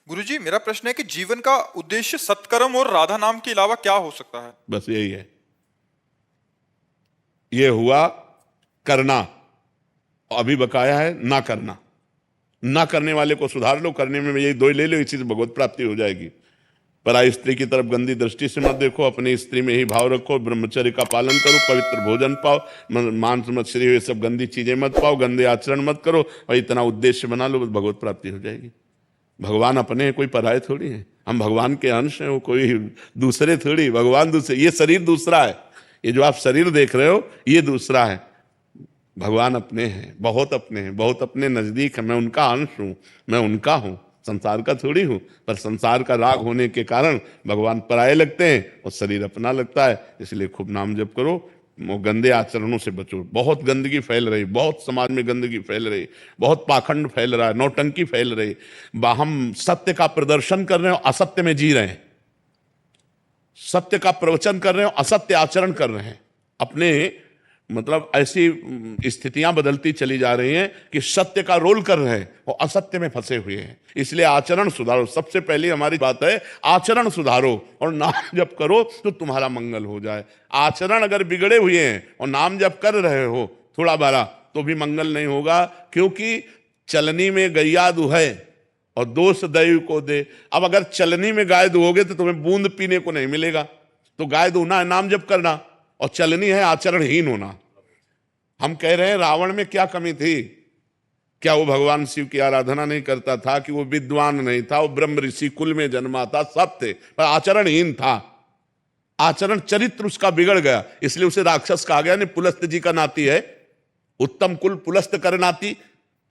गुरुजी, मेरा प्रश्न है कि जीवन का उद्देश्य सत्कर्म और राधा नाम के अलावा क्या हो सकता है? बस यही है। ये हुआ करना, अभी बकाया है ना करना। ना करने वाले को सुधार लो, करने में यही दो ले लो, इसी से भगवत प्राप्ति हो जाएगी। पराई स्त्री की तरफ गंदी दृष्टि से मत देखो, अपनी स्त्री में ही भाव रखो, ब्रह्मचर्य का पालन करो, पवित्र भोजन पाओ, मांस मछली ये सब गंदी चीजें मत पाओ, गंदे आचरण मत करो, और इतना उद्देश्य बना लो, भगवत प्राप्ति हो जाएगी। भगवान अपने हैं, कोई पराये थोड़ी है, हम भगवान के अंश हैं, वो कोई दूसरे थोड़ी, भगवान दूसरे। ये शरीर दूसरा है, ये जो आप शरीर देख रहे हो ये दूसरा है, भगवान अपने हैं, बहुत अपने हैं, बहुत अपने नजदीक है। मैं उनका अंश हूं, मैं उनका हूं, संसार का थोड़ी हूं। पर संसार का राग होने के कारण भगवान पराये लगते हैं और शरीर अपना लगता है। इसलिए खूब नाम जप करो, वो गंदे आचरणों से बचो। बहुत गंदगी फैल रही, बहुत समाज में गंदगी फैल रही, बहुत पाखंड फैल रहा है, नौटंकी फैल रही। हम सत्य का प्रदर्शन कर रहे हो, असत्य में जी रहे हैं, सत्य का प्रवचन कर रहे हो, असत्य आचरण कर रहे हैं। अपने मतलब ऐसी स्थितियां बदलती चली जा रही हैं कि सत्य का रोल कर रहे हैं और असत्य में फंसे हुए हैं। इसलिए आचरण सुधारो, सबसे पहली हमारी बात है आचरण सुधारो, और नाम जप करो तो तुम्हारा मंगल हो जाए। आचरण अगर बिगड़े हुए हैं और नाम जप कर रहे हो थोड़ा बारा, तो भी मंगल नहीं होगा, क्योंकि चलनी में गैया दुहै और दोष दैव को दे। अब अगर चलनी में गाय दुहोगे तो तुम्हें बूंद पीने को नहीं मिलेगा। तो गाय दुहना है नाम जप करना, और चलनी है आचरणहीन होना। हम कह रहे हैं रावण में क्या कमी थी? क्या वो भगवान शिव की आराधना नहीं करता था? कि वो विद्वान नहीं था? वो ब्रह्म ऋषि कुल में जन्मा था, सब थे, पर आचरणहीन था। आचरण चरित्र उसका बिगड़ गया, इसलिए उसे राक्षस कहा गया। नहीं, पुलस्त जी का नाती है, उत्तम कुल पुलस्त कर नाती,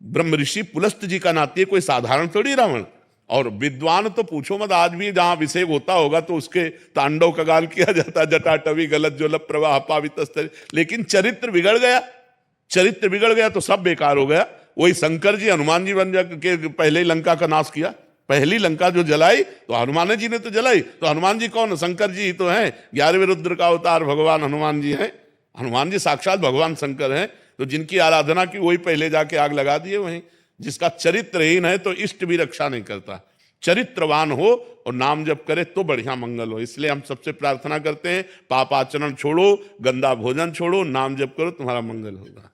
ब्रह्म ऋषि पुलस्त जी का नाती है, कोई साधारण थोड़ी रावण। और विद्वान तो पूछो मत, आज भी जहां अभिषेक होता होगा तो उसके तांडव का गान किया जाता, जटाटवी गलत ज्वलप प्रवाह पावित। लेकिन चरित्र बिगड़ गया, चरित्र बिगड़ गया तो सब बेकार हो गया। वही शंकर जी हनुमान जी बन के पहले ही लंका का नाश किया। पहली लंका जो जलाई तो हनुमान जी ने तो जलाई, तो हनुमान जी कौन? शंकर जी ही तो हैं, 11वें रुद्र का अवतार भगवान हनुमान जी हैं। हनुमान जी साक्षात भगवान शंकर हैं। तो जिनकी आराधना की वही पहले जाके आग लगा दिए वहीं। जिसका चरित्रहीन है तो इष्ट भी रक्षा नहीं करता। चरित्रवान हो और नाम जप करे तो बढ़िया मंगल हो। इसलिए हम सबसे प्रार्थना करते हैं, पाप आचरण छोड़ो, गंदा भोजन छोड़ो, नाम जप करो, तुम्हारा मंगल होगा।